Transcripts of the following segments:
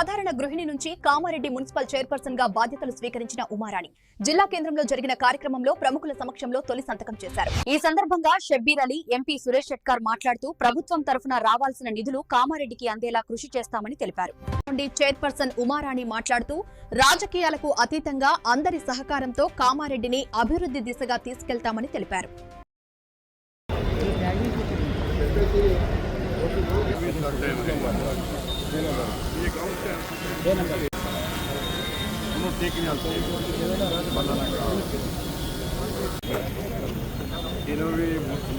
సాధారణ గృహిణి నుంచి కామారెడ్డి మున్సిపల్ చైర్పర్సన్ గా బాధ్యతలు స్వీకరించిన ఉమారాణి జిల్లా కేంద్రంలో జరిగిన కార్యక్రమంలో ప్రముఖుల సమక్షంలో తొలి సంతకం చేశారు. ఈ సందర్భంగా షబ్బీర్ అలీ, ఎంపీ సురేష్ షెట్కార్ మాట్లాడుతూ ప్రభుత్వం తరఫున రావాల్సిన నిధులు కామారెడ్డికి అందేలా కృషి చేస్తామని తెలిపారు. చైర్పర్సన్ ఉమారాణి మాట్లాడుతూ రాజకీయాలకు అతీతంగా అందరి సహకారంతో కామారెడ్డిని అభివృద్ధి దిశగా తీసుకెళ్తామని తెలిపారు.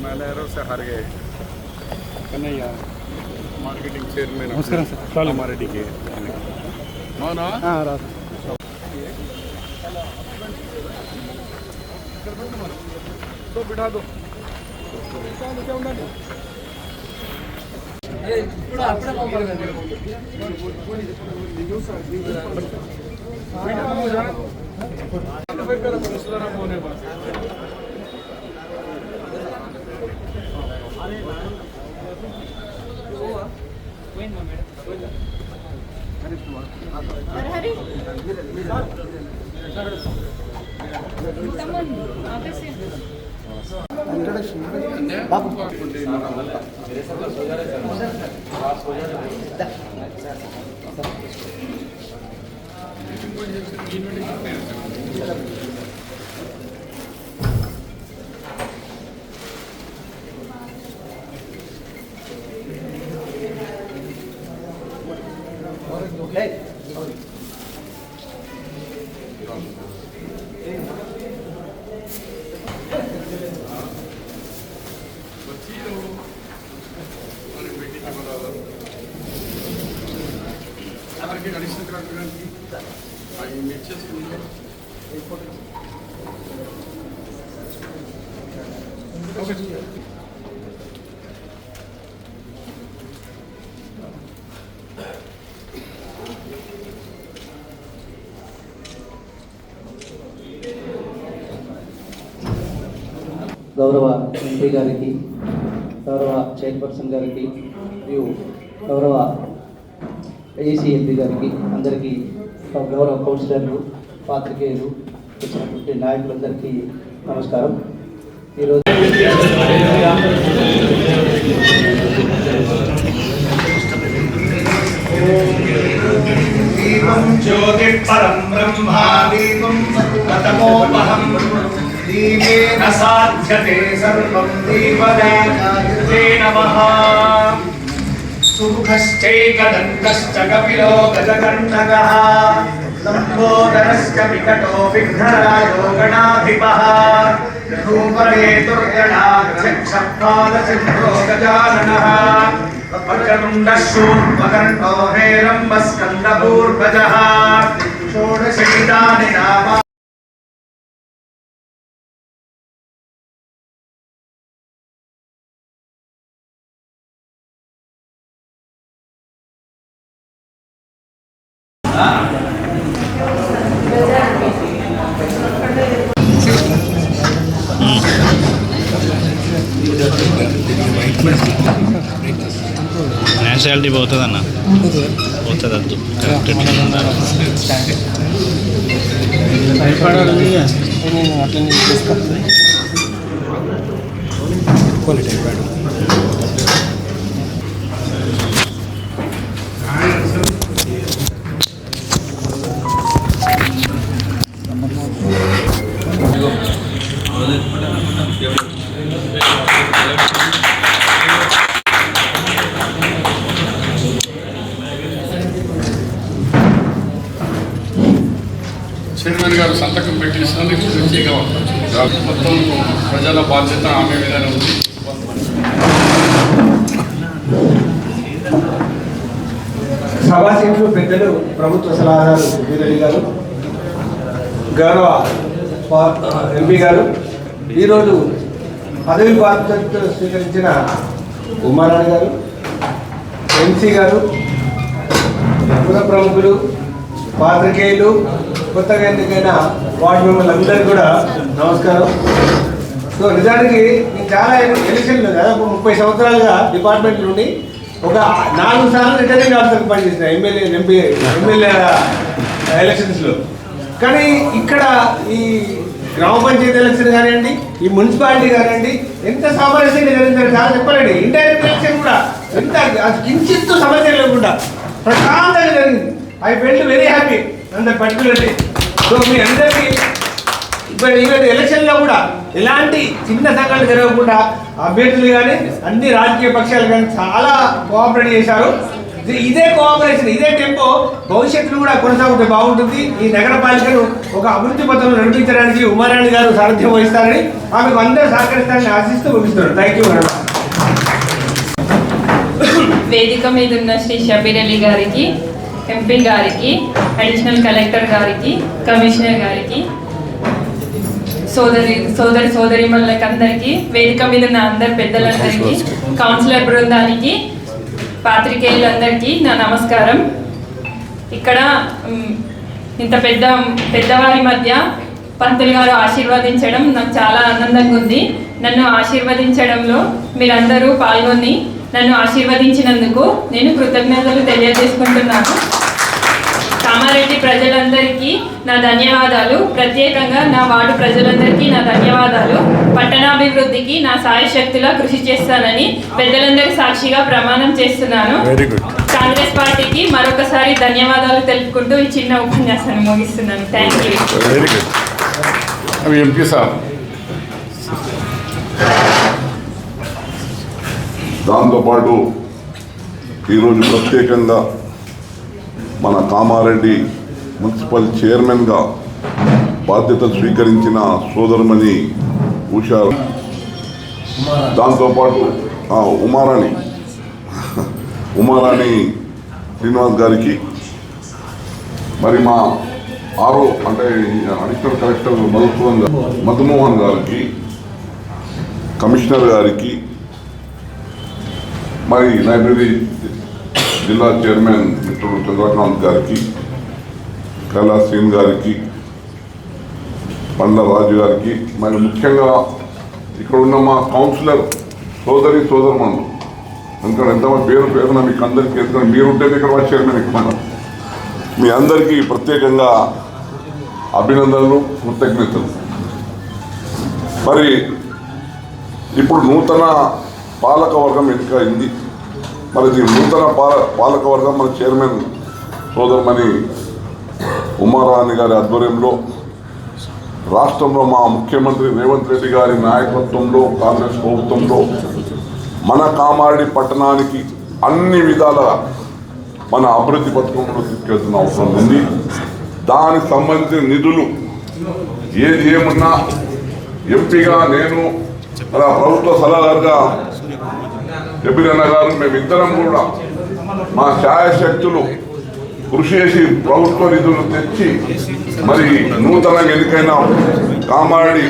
मैनेजरों से हार गए कन्हैया मार्केटिंग चेयरमैन कामारेड्डी के मौना तो बिठा दो గౌరవ ఎంపీ గారికి, గౌరవ చైర్పర్సన్ గారికి మరియు గౌరవ ఏసీ ఎంపీ గారికి, అందరికీ గౌరవ కౌన్సిలర్లు, పాత్రికేయులు, వచ్చినటువంటి నాయకులందరికీ నమస్కారం. ఈరోజు జ్యోతి పరం బ్రహ్మా దీపం తమోపహం దీపేన సాధ్యతే సర్వం దీపదాతే నమః. సుముఖశ్చైకదంతశ్చ కపిలో గజకంఠకః లంబోదరశ్చ వికటో విఘ్నరాజో గణాధిపః ధూమకేతుర్గణాధ్యక్షపాదచంద్రో గజాననః వక్రతుండశూర్పకర్ణో హేరంబస్కందపూర్వజః షోడశైతాని నామ న్యాచురాలిటీ పోతుందన్న పోతుంది వద్దు కరెక్ట్ చైర్మన్ గారు సంతకం పెట్టించినందుకు మంచిగా మొత్తం ప్రజల బాధ్యత ఆమె మీదనే ఉంది. సభాసీనులు, పెద్దలు, ప్రభుత్వ సలహాదారు వీరలి గారు, గౌరవ ఎంపీ గారు, ఈరోజు పదవి బాధ్యతలు స్వీకరించిన ఉమారాణి గారు, ఎంసీ గారు, పుర ప్రముఖులు, పాత్రికేయులు, కొత్తగా ఎన్నికైన వార్డు మెంబర్లు అందరికీ కూడా నమస్కారం. సో నిజానికి నేను చాలా ఎలక్షన్లు దాదాపు 30 సంవత్సరాలుగా డిపార్ట్మెంట్ నుండి ఒక 4 సార్లు రిటర్నింగ్ ఆఫీసర్గా పనిచేసిన ఎమ్మెల్యే ఎలక్షన్స్లో. కానీ ఇక్కడ ఈ గ్రామ పంచాయతీ ఎలక్షన్ కానివ్వండి, ఈ మున్సిపాలిటీ కానివ్వండి, ఎంత సామరస్యంగా జరిగిందని చాలా చెప్పలేండి. ఇండైరెక్ట్ ఎలక్షన్ కూడా ఎంత కించిత్తు సమస్య లేకుండా ప్రశాంతంగా జరిగింది. I felt very happy and particularly. So మీ అందరికీ ఈవెన్ ఎలక్షన్లో కూడా ఎలాంటి చిన్న సంఘటనలు జరగకుండా అభ్యర్థులు కానీ అన్ని రాజకీయ పక్షాలు కానీ చాలా కోఆపరేట్ చేశారు. ఇదే కోఆపరేషన్, ఇదే టెంపో భవిష్యత్తులో కూడా కొనసాగుతే బాగుంటుంది. ఈ నగరపాలికను ఒక అభివృద్ధి పథంలో నడిపించడానికి ఉమారాణి గారు సారథ్యం వహిస్తారని, ఆమెకు అందరూ సహకరిస్తారని ఆశిస్తూ ముగిస్తున్నారు. Thank you madam. వేదిక మీద ఉన్న శ్రీ షబీర్ అలీ గారికి, ఎంపీ గారికి, అడిషనల్ కలెక్టర్ గారికి, కమిషనర్ గారికి, సోదరిమణులకి అందరికీ, వేదిక మీద ఉన్న అందరి పెద్దలందరికీ, కౌన్సిలర్ బృందానికి, పాత్రికేయులందరికీ నా నమస్కారం. ఇక్కడ ఇంత పెద్దవారి మధ్య పంతులు గారు ఆశీర్వదించడం నాకు చాలా ఆనందంగా ఉంది. నన్ను ఆశీర్వదించడంలో మీరందరూ పాల్గొని నన్ను ఆశీర్వదించినందుకు నేను కృతజ్ఞతలు తెలియజేసుకుంటున్నాను. కామారెడ్డి ప్రజలందరికీ నా ధన్యవాదాలు. ప్రత్యేకంగా నా వార్డు ప్రజలందరికీ నా ధన్యవాదాలు. పట్టణాభివృద్ధికి నా సాయశక్తిలా కృషి చేస్తానని పెద్దలందరి సాక్షిగా ప్రమాణం చేస్తున్నాను. కాంగ్రెస్ పార్టీకి మరొకసారి ధన్యవాదాలు తెలుపుకుంటూ ఈ చిన్న ఉపన్యాసాన్ని ముగిస్తున్నాను. Thank you. ఎంపీ సార్, దాంతోపాటు ఈరోజు ప్రత్యేకంగా మన కామారెడ్డి మున్సిపల్ చైర్మన్గా బాధ్యతలు స్వీకరించిన సోదరుమణి ఉషా, దాంతోపాటు ఉమారాణి శ్రీనివాస్ గారికి, మరి మా అంటే అడిషనల్ కలెక్టర్ మధుమోహన్ గారికి, కమిషనర్ గారికి, మరి లైబ్రరీ జిల్లా చైర్మన్ మిత్రుడు చంద్రకాంత్ గారికి, కైలాస్ సింగ్ గారికి, పండ్ల రాజు గారికి, మరి ముఖ్యంగా ఇక్కడ ఉన్న మా కౌన్సిలర్ సోదరుమణులు, ఎందుకంటే ఎంతమంది పేరున మీకు అందరికీ, ఎందుకంటే మీరుంటే ఇక్కడ వైస్ చైర్మన్ ఎక్కువ, మీ అందరికీ ప్రత్యేకంగా అభినందనలు, కృతజ్ఞతలు. మరి ఇప్పుడు నూతన పాలకవర్గం ఎన్నిక అయింది. మరి ఈ నూతన పాలకవర్గం మన చైర్మన్ సోదరుమణి ఉమారాణి గారి ఆధ్వర్యంలో రాష్ట్రంలో మా ముఖ్యమంత్రి రేవంత్ రెడ్డి గారి నాయకత్వంలో, కాంగ్రెస్ ప్రభుత్వంలో మన కామారెడ్డి పట్టణానికి అన్ని విధాల మన అభివృద్ధి పథకంలో తీసుకెళ్తున్న అవసరం ఉంది. దానికి సంబంధించిన నిధులు ఏమున్నా ఎంపీగా నేను, మన ప్రభుత్వ సలహాదారుగా షబీర్ గారు, మేమిద్దరం కూడా మా ఛాయాశక్తులు కృషి చేసి ప్రభుత్వ నిధులు తెచ్చి మరి నూతనంగా ఎన్నికైన కామారెడ్డి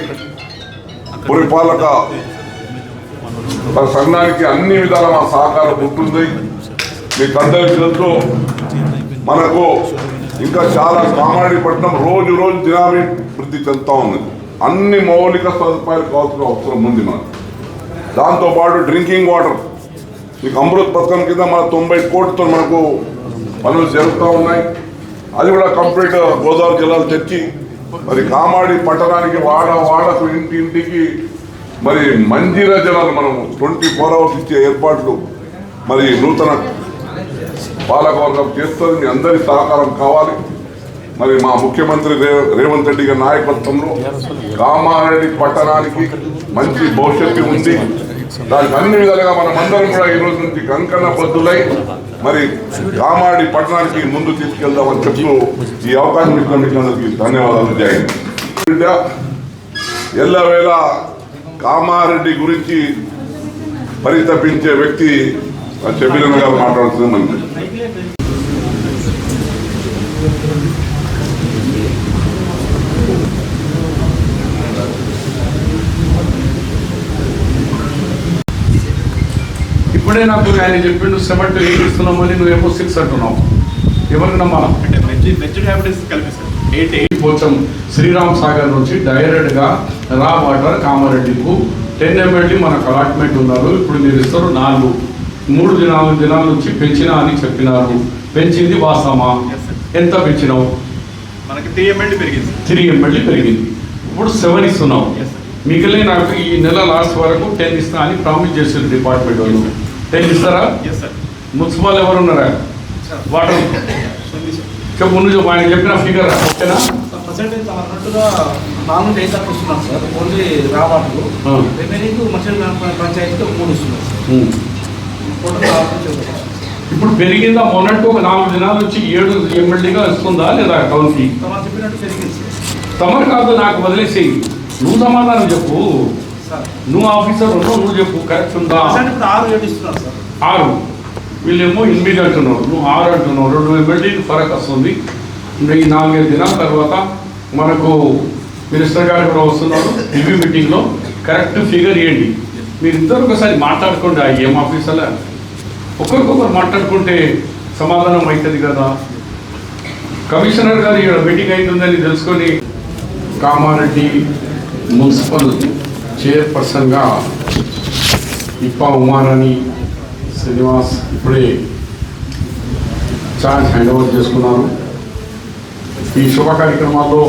పురపాలక సంఘానికి అన్ని విధాల మా సహకారం ఉంటుంది. మీకు అందరికీ తెలుసు, మనకు ఇంకా చాలా కామారెడ్డి పట్టణం రోజు దినాభివృద్ధి చెందుతూ ఉంది. అన్ని మౌలిక సదుపాయాలు కావాల్సిన అవసరం ఉంది మనకు. దాంతోపాటు డ్రింకింగ్ వాటర్, మీకు అమృత్ పథకం కింద మన 90 కోట్లతో మనకు పనులు జరుగుతూ ఉన్నాయి. అది కూడా కంప్లీట్ గోదావరి జిల్లాలు తెచ్చి మరి కామారెడ్డి పట్టణానికి వాడకు ఇంటింటికి మరి మంజీరా జలాలు మనం 24 hours ఇచ్చే ఏర్పాట్లు మరి నూతన పాలకవర్గం చేస్తుంది. మీ అందరి సహకారం కావాలి. మరి మా ముఖ్యమంత్రి రేవంత్ రెడ్డి గారి నాయకత్వంలో కామారెడ్డి పట్టణానికి మంచి భవిష్యత్తు ఉంది. దానికి అన్ని విధాలుగా మనం అందరం కూడా ఈ రోజు నుంచి కంకణ బద్దులై మరి కామారెడ్డి పట్టణానికి ముందు తీసుకెళ్దామని చెప్తూ ఈ అవకాశం ఇచ్చిన మీకు అందరికీ ధన్యవాదాలు. జై హింద్. ఎల్లవేళ కామారెడ్డి గురించి పరితపించే వ్యక్తి షబీర్ గారు మాట్లాడుతుంది. మంచి ఇప్పుడే నాకు ఆయన చెప్పిండు 7 to 8 ఇస్తున్నామని, నువ్వేమో 6 అంటున్నావు. ఎవరికి నమ్మాలా? అంటే 8 పోచం శ్రీరామ్ సాగర్ నుంచి డైరెక్ట్గా వాటర్ కామారెడ్డికు 10 MLD మనకు అలాట్మెంట్ ఉన్నారు. ఇప్పుడు మీరు ఇస్తారు 4. 3 దినాల నుంచి పెంచినా అని చెప్పినారు. పెంచింది వాస్తవమా? ఎంత పెంచినావు? మనకి 3 MLD పెరిగింది. 3 MLD పెరిగింది. ఇప్పుడు 7 ఇస్తున్నావు. మిగిలిన నాకు ఈ నెల లాస్ట్ వరకు 10 ఇస్తా అని ప్రామిస్ చేశారు డిపార్ట్మెంట్ వాళ్ళు. 10 ఇస్తారా? మున్సిపల్ ఎవరు ఉన్నారా? వాటర్ చెప్పు, నువ్వు ఆయన చెప్పిన ఫిగర్ ఓకేనా? పర్సెంటేజ్ అన్నట్టుగా నార్మల్ డేస్ ఆఫ్ ఇస్తున్నాం సార్, ఓన్లీ రావాట్లు రిమైనింగ్ మనుషుల పంచాయతీకి 3 ఇస్తున్నాం సార్. ఇప్పుడు పెరిగిందా? మొన్నట్టు ఒక 4 దినాల నుంచి 7 MLDగా వస్తుందా లేదా టౌన్కి? చెప్పినట్టు పెరిగింది తమరు కాదు, నాకు వదిలేసేయి. నువ్వు సమాధానం చెప్పు. నువ్వు ఆఫీసర్ ఉన్నావు, నువ్వు చెప్పు కరెక్ట్ ఉందా? 6 ఇస్తున్నాం సార్. 6 వీళ్ళేమో 8 అంటున్నారు, నువ్వు 6 అంటున్నావు. 2 MLD ఫరక్ వస్తుంది. ఈ 4-5 దినాల తర్వాత మనకు మినిస్టర్ గారు కూడా వస్తున్నారు రివ్యూ మీటింగ్లో. కరెక్ట్ ఫిగర్ ఇవ్వండి. మీరు ఇద్దరు ఒకసారి మాట్లాడుకోండి. ఆ ఏం ఆఫీసర్లా ఒకరికొకరు మాట్లాడుకుంటే సమాధానం అవుతుంది కదా. కమిషనర్ గారు ఇక్కడ మీటింగ్ అవుతుందని తెలుసుకొని కామారెడ్డి మున్సిపల్ చైర్పర్సన్గా ఇప్పా ఉమారాణి శ్రీనివాస్ ఇప్పుడే ఛార్జ్ హ్యాండ్ ఓవర్ చేసుకున్నారు. ఈ శుభ కార్యక్రమాల్లో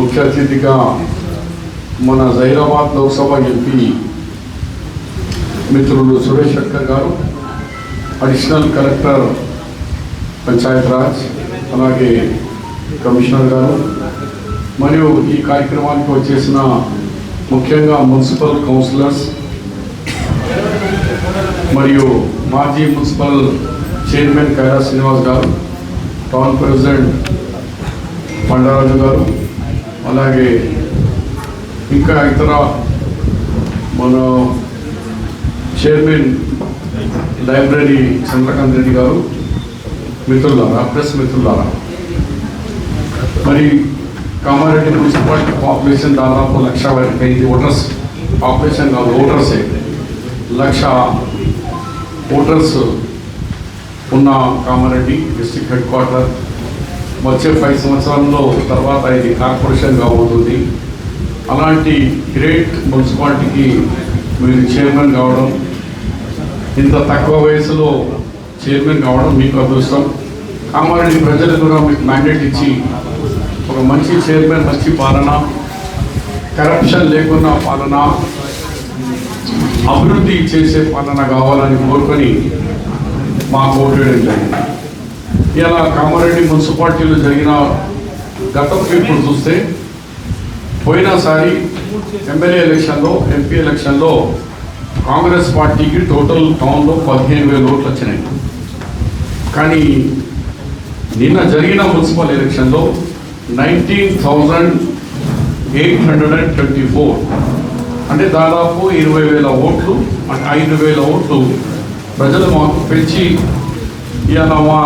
ముఖ్య అతిథిగా మన జహీరాబాద్ లోక్సభ ఎంపీ మిత్రులు సురేష్ షెట్కర్ గారు, అడిషనల్ కలెక్టర్ పంచాయత్ రాజ్, అలాగే కమిషనర్ గారు, మరియు ఈ కార్యక్రమానికి వచ్చేసిన ముఖ్యంగా మున్సిపల్ కౌన్సిలర్స్ మరియు మాజీ మున్సిపల్ చైర్మన్ కైలాస్ శ్రీనివాస్ గారు, టౌన్ ప్రెసిడెంట్ పండరాజు గారు, అలాగే ఇంకా ఇతర మన చైర్మన్ లైబ్రరీ చంద్రకాంత్ రెడ్డి గారు, మిత్రులారా, ప్రెస్ మిత్రులారా, మరి కామారెడ్డి మున్సిపాలిటీ పాపులేషన్ దాదాపు 1,00,000 వరకు అయింది. ఓటర్స్ పాపులేషన్ కాదు, ఓటర్సే 1,00,000 ఓటర్స్ ఉన్న కామారెడ్డి డిస్ట్రిక్ట్ హెడ్ క్వార్టర్. వచ్చే 5 సంవత్సరాల్లో తర్వాత ఇది కార్పొరేషన్ కాబోతుంది. అలాంటి గ్రేట్ మున్సిపాలిటీకి మీరు చైర్మన్ కావడం, ఇంత తక్కువ వయసులో చైర్మన్ కావడం మీకు అదృష్టం. కామారెడ్డి ప్రజలు కూడా మీకు మ్యాండేట్ ఇచ్చి ఒక మంచి చైర్మన్, మంచి పాలన, కరప్షన్ లేకున్నా పాలన, అభివృద్ధి చేసే పాలన కావాలని కోరుకొని మాకు ఓటు వేయడం జరిగింది. ఇలా కామారెడ్డి మున్సిపాలిటీలో జరిగిన గతంలో ఇప్పుడు చూస్తే పోయినసారి ఎమ్మెల్యే ఎలక్షన్లో, ఎంపీ ఎలక్షన్లో కాంగ్రెస్ పార్టీకి టోటల్ టౌన్లో 15,000 ఓట్లు వచ్చినాయి. కానీ నిన్న జరిగిన మున్సిపల్ ఎలక్షన్లో 19,824 అంటే దాదాపు 20,000 ఓట్లు, అంటే 5,000 ఓట్లు ప్రజలు మాకు పెంచి ఇవాళ మా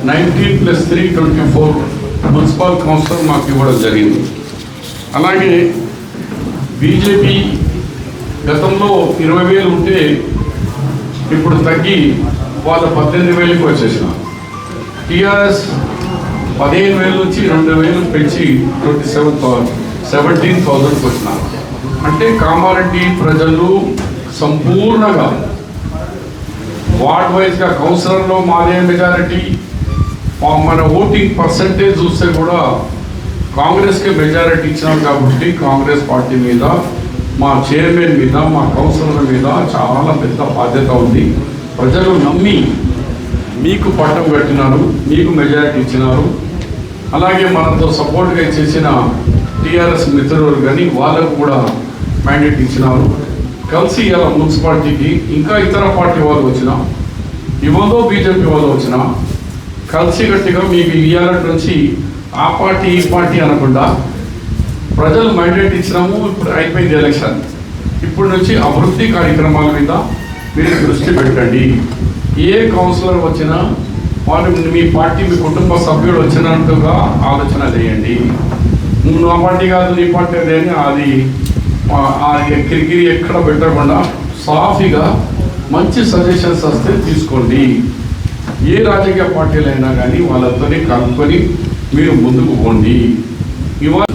19+3 24 మున్సిపల్ కౌన్సిలర్ మాకు ఇవ్వడం జరిగింది. అలాగే బీజేపీ గతంలో 20,000 ఉంటే ఇప్పుడు తగ్గి వాళ్ళ 18,000కి వచ్చేసిన. టీఆర్ఎస్ 15,000 నుంచి 2,000 పెంచి 17,000కి వచ్చిన. అంటే కామారెడ్డి ప్రజలు సంపూర్ణంగా వార్డ్ వైజ్గా కౌన్సిలర్లో మాదే మెజారిటీ, మన ఓటింగ్ పర్సంటేజ్ చూస్తే కూడా కాంగ్రెస్కి మెజారిటీ ఇచ్చినాం. కాబట్టి కాంగ్రెస్ పార్టీ మీద, మా చైర్మన్ మీద, మా కౌన్సిలర్ మీద చాలా పెద్ద బాధ్యత ఉంది. ప్రజలు నమ్మి మీకు పట్టం కట్టినారు, మీకు మెజారిటీ ఇచ్చినారు. అలాగే మనతో సపోర్ట్గా చేసిన టీఆర్ఎస్ మిత్రులు కానీ వాళ్ళకు కూడా మ్యాండేట్ ఇచ్చినారు. కలిసి ఇలా మున్సిపాలిటీకి ఇంకా ఇతర పార్టీ వాళ్ళు వచ్చినా, ఇవ్వదో బీజేపీ వాళ్ళు వచ్చినా కలిసి గట్టిగా మీకు ఇయ్యాలటి నుంచి ఆ పార్టీ ఈ పార్టీ అనకుండా ప్రజలు మ్యాండేట్ ఇచ్చినాము. ఇప్పుడు అయిపోయింది ఎలక్షన్, ఇప్పటి నుంచి అభివృద్ధి కార్యక్రమాల మీద మీరు దృష్టి పెట్టండి. ఏ కౌన్సిలర్ వచ్చినా వాళ్ళు మీ పార్టీ, మీ కుటుంబ సభ్యుడు వచ్చినట్టుగా ఆలోచన చేయండి. నువ్వు నా పార్టీ కాదు, నీ పార్టీ అదే అని అది కిరికిరి ఎక్కడ పెట్టకుండా సాఫీగా మంచి సజెషన్స్ వస్తే తీసుకోండి. ఏ రాజకీయ పార్టీలైనా కానీ వాళ్ళతోనే కలుపుకొని మీరు ముందుకు పోండి. ఇవాళ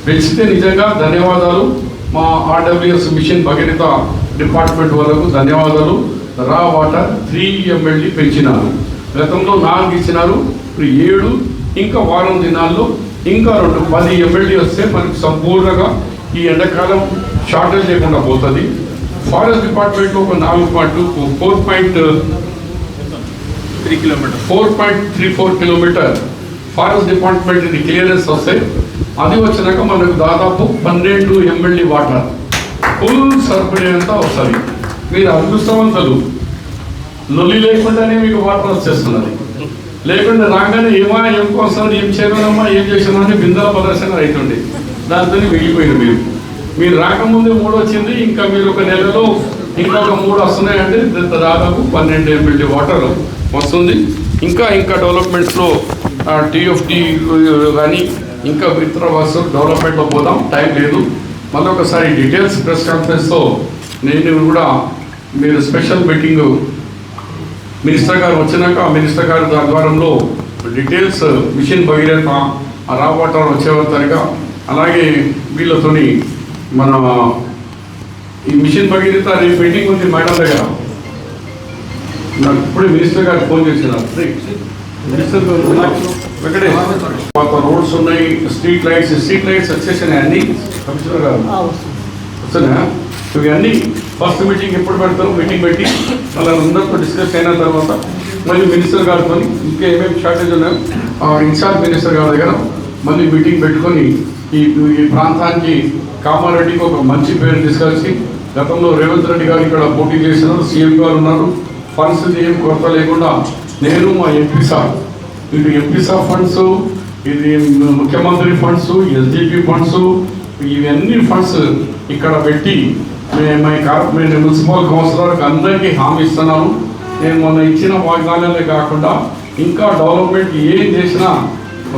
పెంచితే నిజంగా ధన్యవాదాలు. మా ఆర్డబ్ల్యూఎస్ మిషన్ భగీరథ డిపార్ట్మెంట్ వాళ్ళకు ధన్యవాదాలు. రా వాటర్ 3 MLD పెంచినారు. గతంలో 4 ఇచ్చినారు, ఇప్పుడు 7, ఇంకా వారం దినాల్లో ఇంకా 10 MLD వస్తే మనకి సంపూర్ణంగా ఈ ఎండాకాలం షార్టేజ్ లేకుండా పోతుంది. ఫారెస్ట్ డిపార్ట్మెంట్లో ఒక 4.34 కిలోమీటర్ ఫారెస్ట్ డిపార్ట్మెంట్ ఇది క్లియరెన్స్ వస్తాయి. అది వచ్చినాక మనకు దాదాపు 12 MLD వాటర్ ఫుల్ సరిపడే అంతా వస్తుంది. మీరు అదృష్టవంతులు, లొల్లి లేకుండానే మీకు వాటర్ వచ్చేస్తున్నది. లేకుండా రాగానే ఏం కోసం ఏం చేయనమ్మా ఏం చేసినా అని బిందాల ప్రదర్శన అవుతుండే, దాంతో మిగిలిపోయింది. మీరు రాకముందే 3 వచ్చింది, ఇంకా మీరు ఒక నెలలో ఇంకొక 3 వస్తున్నాయంటే దాదాపు 12 MLD వాటర్ వస్తుంది. ఇంకా డెవలప్మెంట్స్లో TFT కానీ ఇంకా ఇతర వస్తువులు డెవలప్మెంట్లో పోదాం, టైం లేదు. మళ్ళీ ఒకసారి డీటెయిల్స్ ప్రెస్ కాన్ఫరెన్స్తో నేను కూడా మీరు స్పెషల్ మీటింగ్ మినిస్టర్ గారు వచ్చినాక మినిస్టర్ గారి ఆధ్వర్యంలో డీటెయిల్స్ మిషన్ భగీరథ రా వాటర్ వచ్చేవరగా, అలాగే వీళ్ళతోని మన ఈ మిషన్ భగీరథ రేపు మీటింగ్ ఉంది మేడం దగ్గర. నాకు ఇప్పుడే మినిస్టర్ గారు ఫోన్ చేసినారు. మినిస్టర్ పాత రోడ్స్ ఉన్నాయి, స్ట్రీట్ లైట్స్ వచ్చేసినాయి అన్ని. కమిషనర్ గారు వస్తున్నా ఇవన్నీ ఫస్ట్ మీటింగ్ ఎప్పుడు పెడతారు, మీటింగ్ పెట్టి వాళ్ళందరితో డిస్కస్ అయిన తర్వాత మళ్ళీ మినిస్టర్ గారితో ఇంకా ఏమేమి షార్టేజ్ ఉన్నాయో ఇన్ఛార్జ్ మినిస్టర్ గారి దగ్గర మళ్ళీ మీటింగ్ పెట్టుకొని ఈ ప్రాంతానికి కామారెడ్డికి ఒక మంచి పేరు తీసుకొచ్చి, గతంలో రేవంత్ రెడ్డి గారు ఇక్కడ పోటీ చేసినారు, సీఎం గారు ఉన్నారు, ఫండ్స్ ఏం కొరత లేకుండా నేను మా ఎంపీ సార్ ఇటు ఎంపీ సార్ ఫండ్స్, ఇది ముఖ్యమంత్రి ఫండ్స్, SGP ఫండ్స్, ఇవన్నీ ఫండ్స్ ఇక్కడ పెట్టి మేము మున్సిపల్ కౌన్సిలర్కి అందరికీ హామీ ఇస్తున్నాను. నేను మొన్న ఇచ్చిన వాగ్దానాలే కాకుండా ఇంకా డెవలప్మెంట్ ఏం చేసినా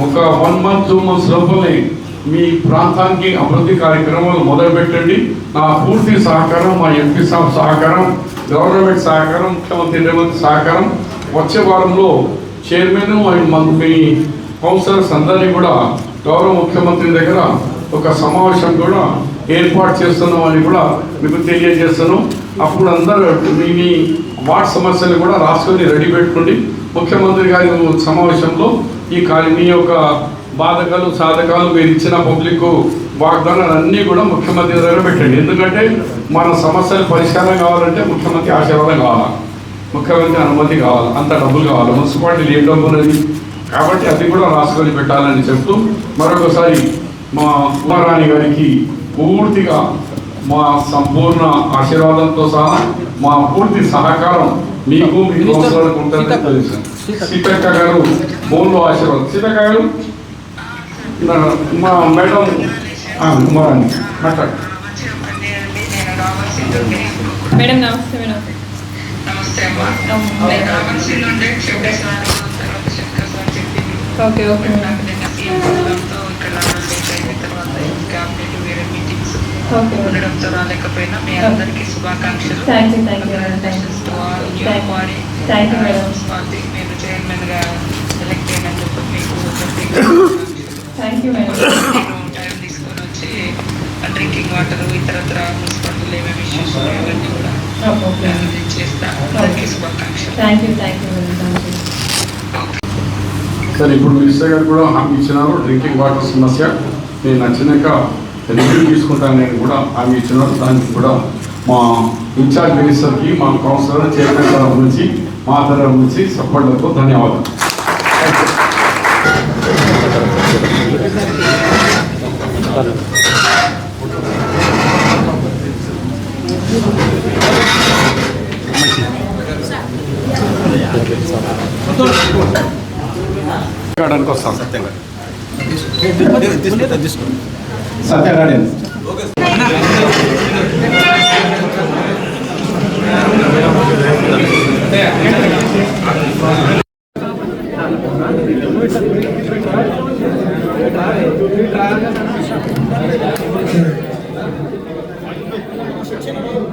ఒక 1 month 2 months లోపలే మీ ప్రాంతానికి అభివృద్ధి కార్యక్రమాలు మొదలుపెట్టండి. నా పూర్తి సహకారం, మా ఎంపీ సాబ్ సహకారం, గవర్నమెంట్ సహకారం, ముఖ్యమంత్రి రేవంత్ సహకారం. వచ్చే వారంలో చైర్మన్ అండ్ మీ కౌన్సిలర్స్ అందరినీ కూడా గౌరవ ముఖ్యమంత్రి దగ్గర ఒక సమావేశం కూడా ఏర్పాటు చేస్తున్నామని కూడా మీకు తెలియజేస్తాను. అప్పుడు అందరూ మీ వార్డ్ సమస్యలు కూడా రాసుకొని రెడీ పెట్టుకోండి. ముఖ్యమంత్రి గారి సమావేశంలో మీ యొక్క బాధకాలు సాధకాలు మీరు ఇచ్చిన పబ్లిక్ వాగ్దానాలు అన్నీ కూడా ముఖ్యమంత్రి దగ్గర పెట్టండి. ఎందుకంటే మన సమస్యలు పరిష్కారం కావాలంటే ముఖ్యమంత్రి ఆశీర్వాదం కావాలా, ముఖ్యమంత్రి అనుమతి కావాలి, అంత డబ్బులు కావాలి. మున్సిపాలిటీలు ఏం డబ్బు ఉన్నది కాబట్టి అది కూడా రాసుకొని పెట్టాలని చెప్తూ మరొకసారి మా ఉమారాణి గారికి పూర్తిగా మా సంపూర్ణ ఆశీర్వాదంతో సహా మా పూర్తి సహకారం మీకు మీ కౌన్సిలర్కి ఉంటుందని తెలుసు. సీతక్క గారు ఫోన్లో ఆశీర్వాదం. సీతక్క గారు మా మేడం ఉమారాణి మాట్లాడు. మేడం నమస్తే. మేడం ఓకే ఉండడంతో రాలేకపోయినా మీ అందరికీ శుభాకాంక్షలు. మీరు చైర్మన్ గా సెలెక్ట్ అయినందుకు మీకు టైం తీసుకొని వచ్చి డ్రింకింగ్ వాటర్ ఇతరత్ర మున్సిపాలిటీలో ఏమేమి ఇష్యూస్ ఉన్నాయో అవన్నీ కూడా చేస్తాను. అందరికీ శుభాకాంక్షలు. సరే, ఇప్పుడు మినిస్టర్ గారు కూడా హామీ ఇచ్చినారు. డ్రింకింగ్ వాటర్ సమస్య నేను నచ్చినాక రివ్యూ తీసుకుంటాను నేను కూడా హామీ ఇచ్చినారు. దానికి కూడా మా ఇన్ఛార్జ్ మినిస్టర్కి, మా కౌన్సిలర్ చైర్మన్ తరఫు నుంచి, మా తరఫు నుంచి సపోర్ట్లతో ధన్యవాదాలు. వస్తాం సత్య గార్డెన్ Thank you.